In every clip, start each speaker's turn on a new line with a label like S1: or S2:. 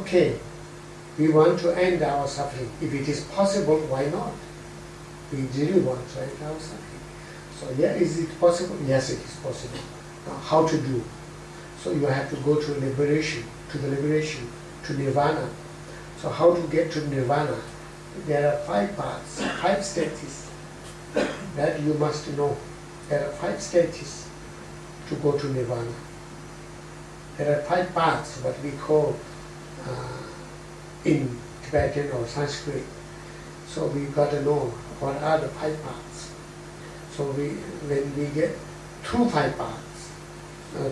S1: okay, we want to end our suffering. If it is possible, why not? We really want to end our suffering. So yeah, is it possible? Yes, it is possible. Now, how to do? So you have to go to liberation, to Nirvana. So how to get to Nirvana? There are 5 paths, 5 stages that you must know. There are 5 stages to go to Nirvana. There are 5 paths, what we call in Tibetan or Sanskrit. So we got to know what are the 5 paths. So when we get through 5 paths,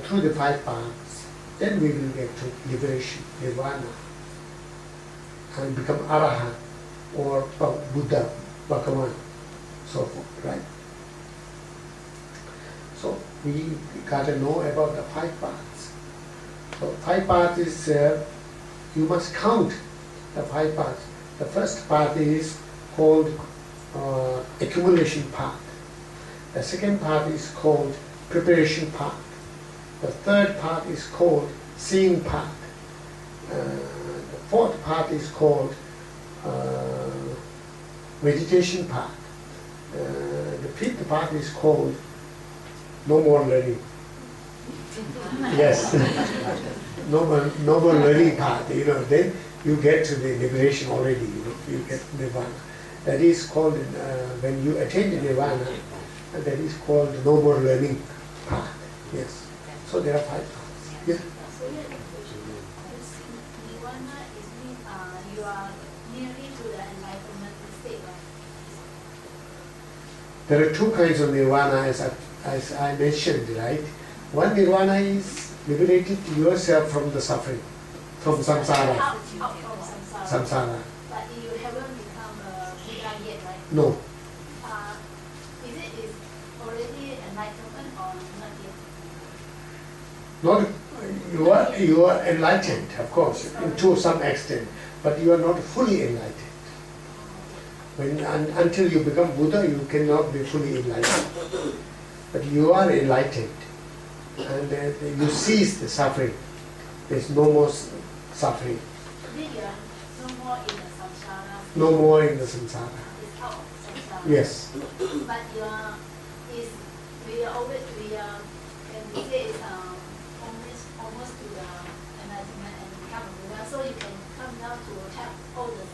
S1: through the 5 paths, then we will get to liberation, Nirvana, and become Arahant or Buddha, Bhagavan, so forth, right? So we got to know about the 5 paths. So 5 paths is, you must count the 5 paths. The first path is called Accumulation Path. The second path is called Preparation Path. The third path is called Seeing Path. The fourth path is called Meditation Path. The fifth path is called No More Learning. Yes, no more learning path. Then you get to the liberation already. You get Nirvana. That is called when you attain the Nirvana. That is called no more learning path. Yes. So there are 5 paths. Yes.
S2: So Nirvana is mean you are nearly to the enlightenment state, right?
S1: There are 2 kinds of Nirvana, as I mentioned, right? One Nirvana is liberated yourself from the suffering, from samsara.
S2: Out from
S1: Samsara.
S2: But you haven't become a Buddha yet, right?
S1: No.
S2: Is already enlightenment or not yet?
S1: Not, you are enlightened, of course, to some extent, but you are not fully enlightened. Until you become Buddha, you cannot be fully enlightened. But you are enlightened, and you cease the suffering. There is no more suffering.
S2: Then you are no more in the samsara.
S1: No more in the samsara.
S2: It's out of samsara.
S1: Yes.
S2: But you are, can we say it's almost to the enlightenment and become a Buddha, so you can come down to help all the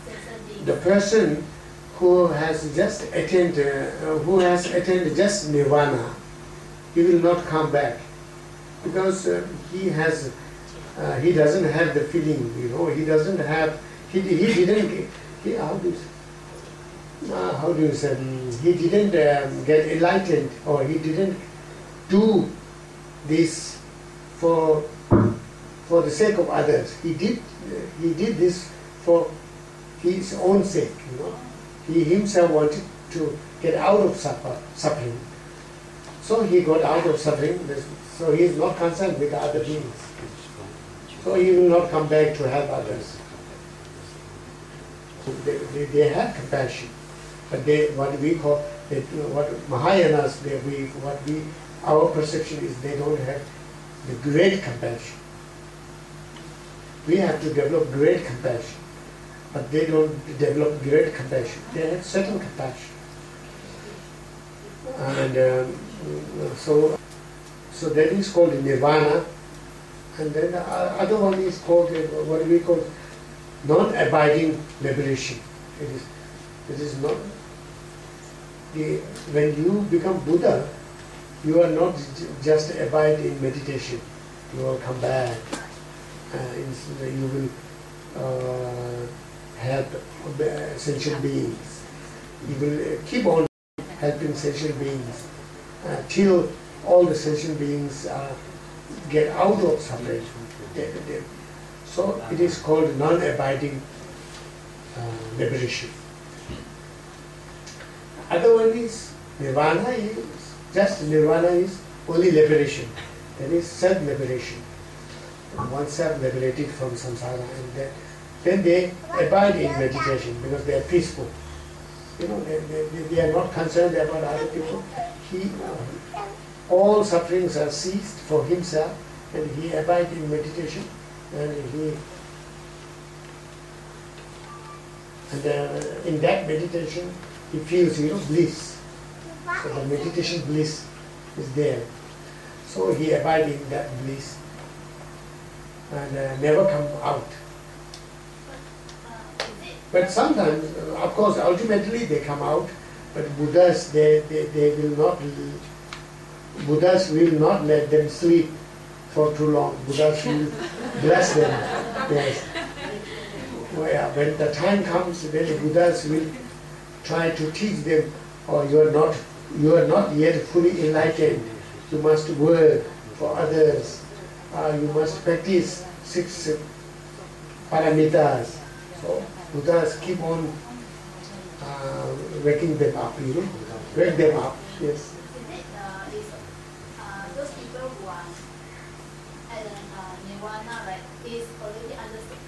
S2: sentient beings.
S1: The person who has just attained just Nirvana, he will not come back, because he doesn't have the feeling, he doesn't have, he didn't get enlightened, or he didn't do this for the sake of others. He did this for his own sake, He himself wanted to get out of suffering. So he got out of suffering, so he is not concerned with other beings. So he will not come back to help others. They have compassion, but what we call, what Mahayanas, our perception is they don't have the great compassion. We have to develop great compassion, but they don't develop great compassion. They have certain compassion. And so that is called Nirvana, and then the other one is called what we call non-abiding liberation. It is not when you become Buddha, you are not just abide in meditation. You will come back. You will help sentient beings. You will keep on helping sentient beings till all the sentient beings get out of suffering. So it is called non-abiding liberation. Other one is Nirvana. Nirvana is only liberation. That is self-liberation. Oneself liberated from samsara, and then they abide in meditation because they are peaceful. They are not concerned about other people. All sufferings are ceased for himself, and he abides in meditation, and he And in that meditation, he feels, bliss. So the meditation bliss is there. So he abides in that bliss and never come out. But sometimes, of course, ultimately they come out. But Buddhas, they will not. Buddhas will not let them sleep for too long. Buddhas will bless them. Yes. Well, when the time comes, then the Buddhas will try to teach them, "Oh, you are not yet fully enlightened. You must work for others. You must practice 6 paramitas." So Buddhas keep on waking them up, wake them up. Yes.
S2: Is it those people who are at Nirvana, right, is already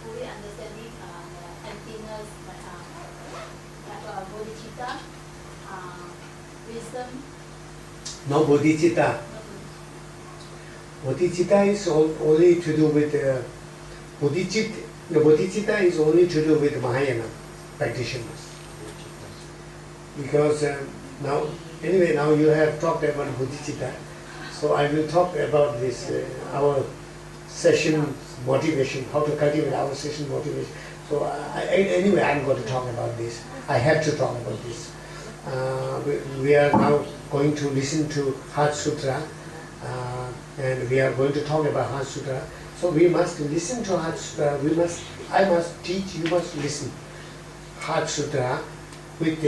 S2: fully understanding the emptiness, like bodhicit, wisdom?
S1: No bodhicit. Bodhicit is only to do with bodhicit. The bodhicit is only to do with Mahayana practitioners. Because now you have talked about bodhicit, so I will talk about this, our session motivation, how to cultivate our session motivation. So anyway, I'm going to talk about this. I have to talk about this. We are now going to listen to Heart Sutra, and we are going to talk about Heart Sutra. So we must listen to Heart Sutra. I must teach, you must listen. Heart Sutra with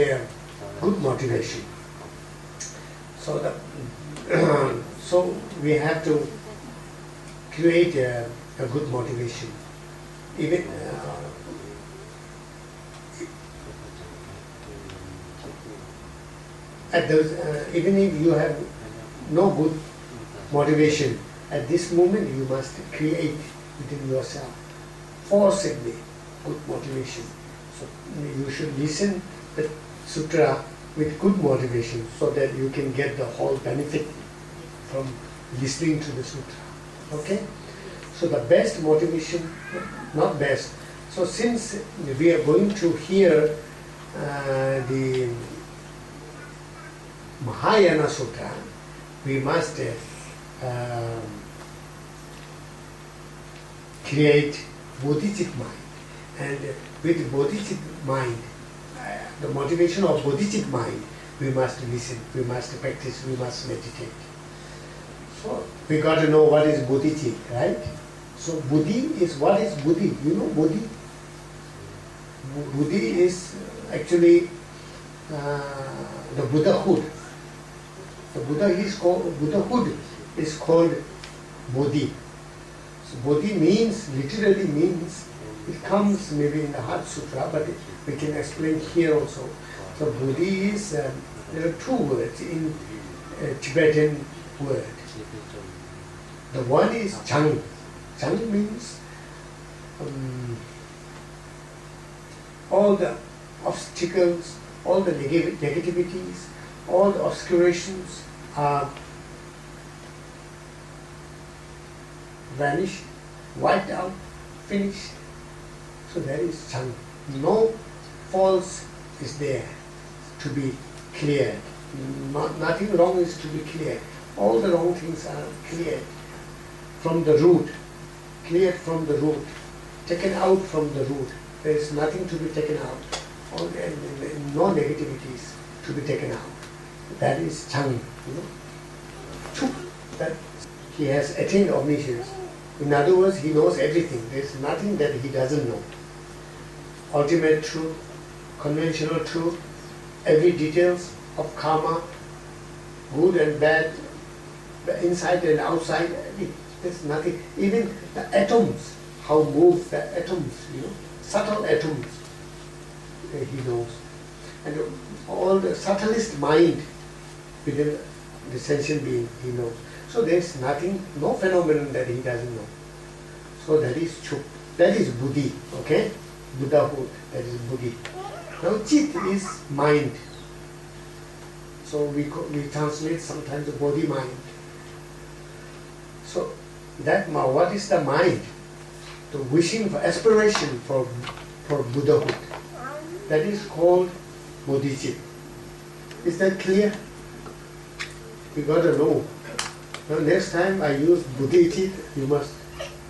S1: good motivation. So so we have to create a good motivation. Even even if you have no good motivation, at this moment you must create within yourself forcibly good motivation. So you should listen the sutra with good motivation so that you can get the whole benefit from listening to the sutra. Okay? So the best motivation, not best. So since we are going to hear the Mahayana Sutra, we must create bodhicit mind. And with bodhicit mind, the motivation of bodhicit mind, we must listen, we must practice, we must meditate. So we got to know what is bodhicit, right? So buddhi is, what is buddhi? You know buddhi? Buddhi is actually the Buddhahood. The Buddhahood is called Bodhi. So Bodhi means, literally means, it comes maybe in the Heart Sutra, but we can explain here also. So Bodhi is, there are 2 words in Tibetan word. The one is Jang. Jang means all the obstacles, all the negativities, all the obscurations are vanished, wiped out, finished. So there is Jang. No false is there to be cleared. Nothing wrong is to be cleared. All the wrong things are cleared from the root, cleared from the root, taken out from the root. There is nothing to be taken out. No negativities to be taken out. That is Jang. Chup, that he has attained omniscience. In other words, he knows everything. There is nothing that he doesn't know. Ultimate truth, conventional truth, every details of karma, good and bad, the inside and outside, there's nothing. Even the atoms, how move the atoms, subtle atoms, he knows. And all the subtlest mind within the sentient being, he knows. So there's nothing, no phenomenon that he doesn't know. So that is chup. That is buddhi, okay? Buddhahood, that is buddhi. Now chit is mind. So we translate sometimes the body mind. So that what is the mind? The wishing for aspiration for Buddhahood. that is called bodhicit. Is that clear? You got to know. Now next time I use bodhicit, you must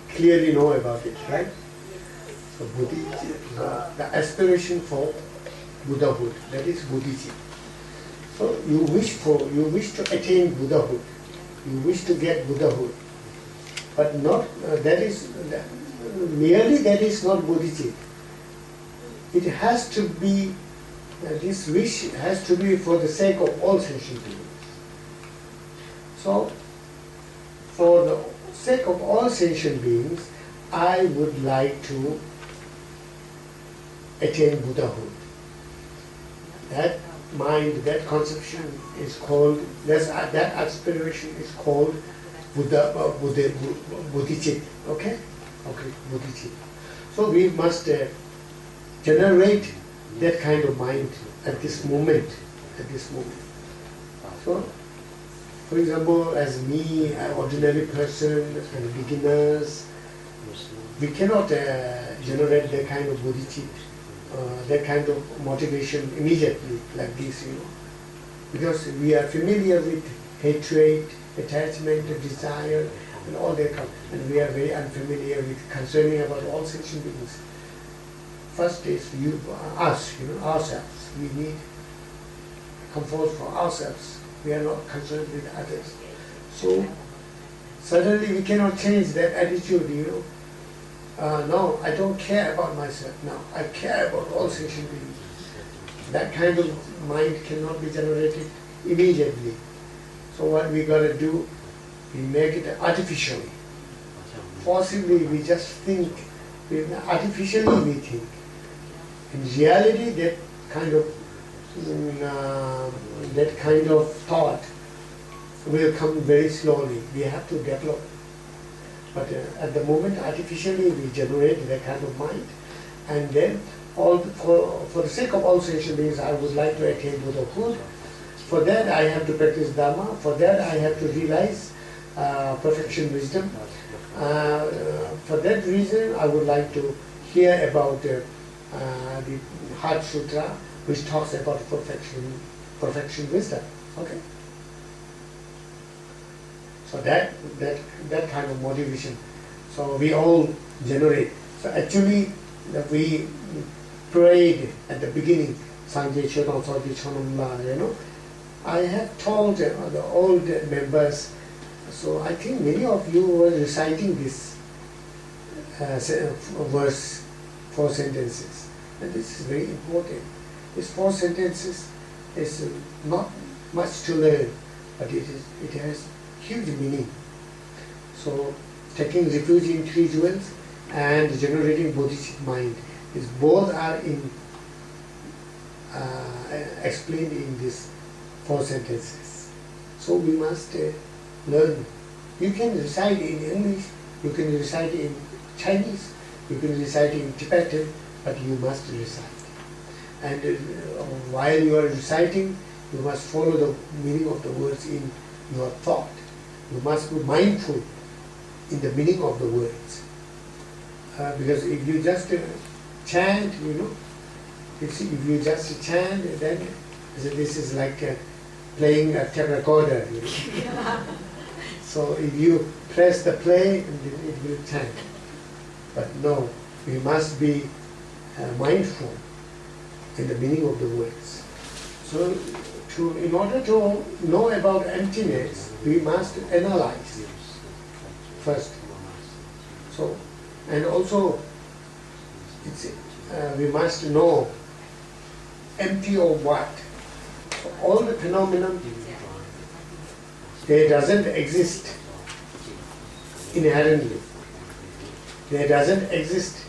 S1: clearly know about it, right? So bodhicit, the aspiration for Buddhahood, that is bodhicit. So you wish to attain Buddhahood, you wish to get Buddhahood, but not merely that is not bodhicit. It has to be, this wish has to be for the sake of all sentient beings. So, for the sake of all sentient beings, I would like to attain Buddhahood. That mind, that conception is called, that aspiration is called bodhicit. Okay? Okay, bodhicit. So we must generate that kind of mind at this moment. So, for example, as me, an ordinary person, and beginners, we cannot generate that kind of bodhicit, that kind of motivation immediately, like this, because we are familiar with hatred, attachment, desire, and all that kind, and we are very unfamiliar with concerning about all sentient beings. First is ourselves. We need comfort for ourselves. We are not concerned with others. So suddenly we cannot change that attitude, No, I don't care about myself now. I care about all sentient beings. That kind of mind cannot be generated immediately. So what we got to do, we make it artificially. Forcibly we just think, artificially we think. In reality, that kind of thought will come very slowly. We have to develop. But at the moment, artificially we generate that kind of mind, and then for the sake of all sentient beings, I would like to attain Buddhahood. For that, I have to practice Dharma. For that, I have to realize perfection wisdom. For that reason, I would like to hear about the Heart Sutra, which talks about perfection wisdom. Okay. So that kind of motivation. So we all generate. So actually, we prayed at the beginning, Sangye Chodam Sadi Chonam La, I have told the old members. So I think many of you were reciting this verse, 4 sentences. And this is very important. These 4 sentences is not much to learn, but it has huge meaning. So taking refuge in 3 jewels and generating bodhicit mind, is both are explained in these 4 sentences. So we must learn. You can recite in English, you can recite in Chinese, you can recite in Tibetan, but you must recite. And while you are reciting, you must follow the meaning of the words in your thought. You must be mindful in the meaning of the words. Because if you just chant, if you just chant, then this is like playing a tape recorder. So if you press the play, it will chant. But no, we must be mindful in the meaning of the words. So in order to know about emptiness, we must analyze first. So, and also we must know empty of what. So all the phenomena, they doesn't exist inherently. They doesn't exist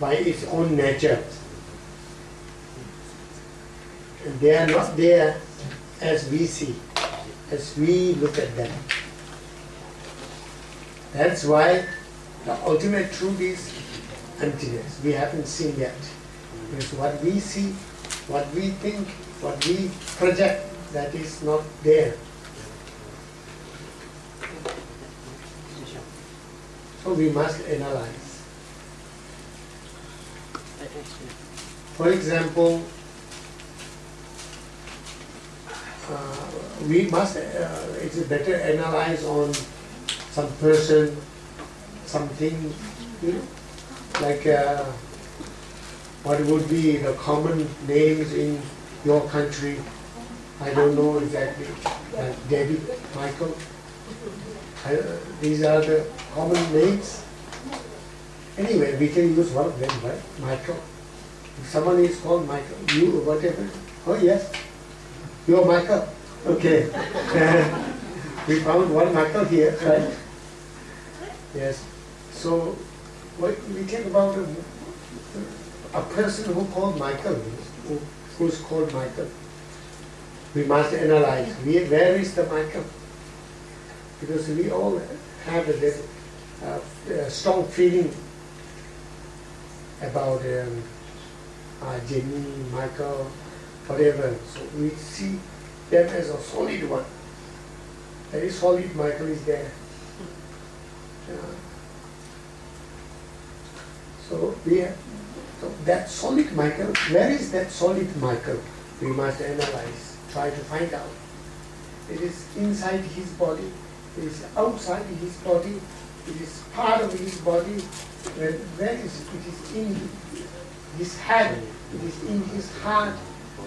S1: by its own nature. And they are not there as we see, as we look at them. That's why the ultimate truth is emptiness. We haven't seen yet. Because what we see, what we think, what we project, that is not there. So we must analyze. For example, we must, it's better analyze on some person, something, you know, like what would be the common names in your country. I don't know exactly, like David, Michael. These are the common names. Anyway, we can use one of them, right? Michael. If someone is called Michael, you or whatever. Oh yes, you're Michael. Okay. We found one Michael here, right? Yes. So what we think about a person who called Michael, who's called Michael. We must analyze where is the Michael, because we all have a strong feeling about Jenny, Michael, whatever. So we see them as a solid one. Very solid Michael is there. So we have that solid Michael. Where is that solid Michael? We must analyze, try to find out. It is inside his body, it is outside his body, it is part of his body. Where is it? It is in his head, it is in his heart.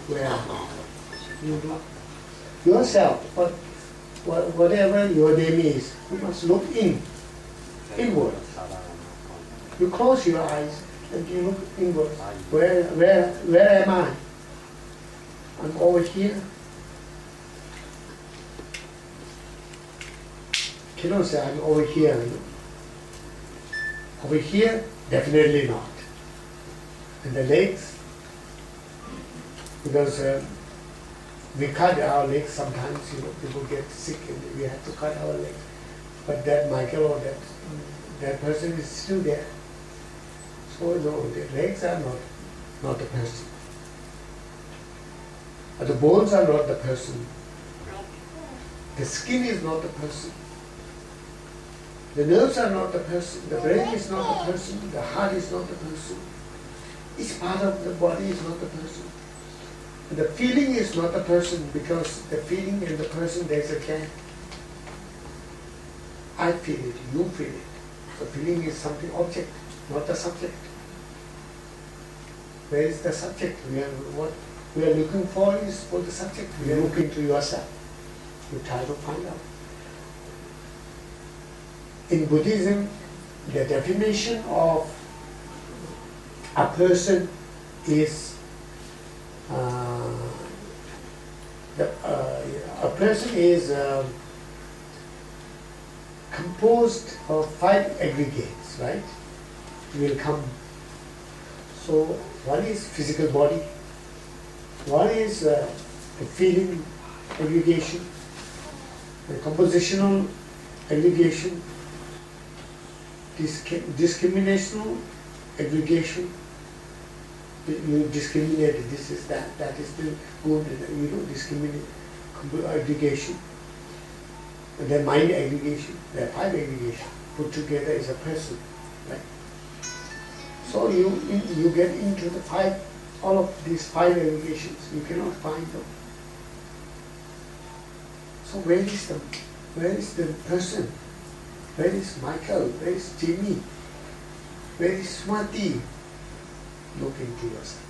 S1: Where you do yourself, whatever your name is, you must look inward. You close your eyes and you look inward. Where am I? I'm over here. Cannot say I'm over here. Over here, definitely not. And the legs, because we cut our legs sometimes, people get sick and we have to cut our legs. But that Michael or that person is still there. So no, the legs are not the person. The bones are not the person. The skin is not the person. The nerves are not the person. The brain is not the person. The heart is not the person. Each part of the body is not the person. The feeling is not the person, because the feeling and the person, there's a gap. I feel it, you feel it. The feeling is something object, not the subject. Where is the subject? What we are looking for is for the subject. We are looking to yourself. You try to find out. In Buddhism, the definition of a person is a person is composed of 5 aggregates, right? Will come. So one is physical body, one is the feeling aggregation, the compositional aggregation, discriminational aggregation. You discriminate, this is that is the good, you don't discriminate, aggregation. And then mind aggregation, there are 5 aggregations. Put together is a person, right? So you get into the 5, all of these 5 aggregations, you cannot find them. So where is the person? Where is Michael? Where is Jimmy? Where is Swati? Look into yourself.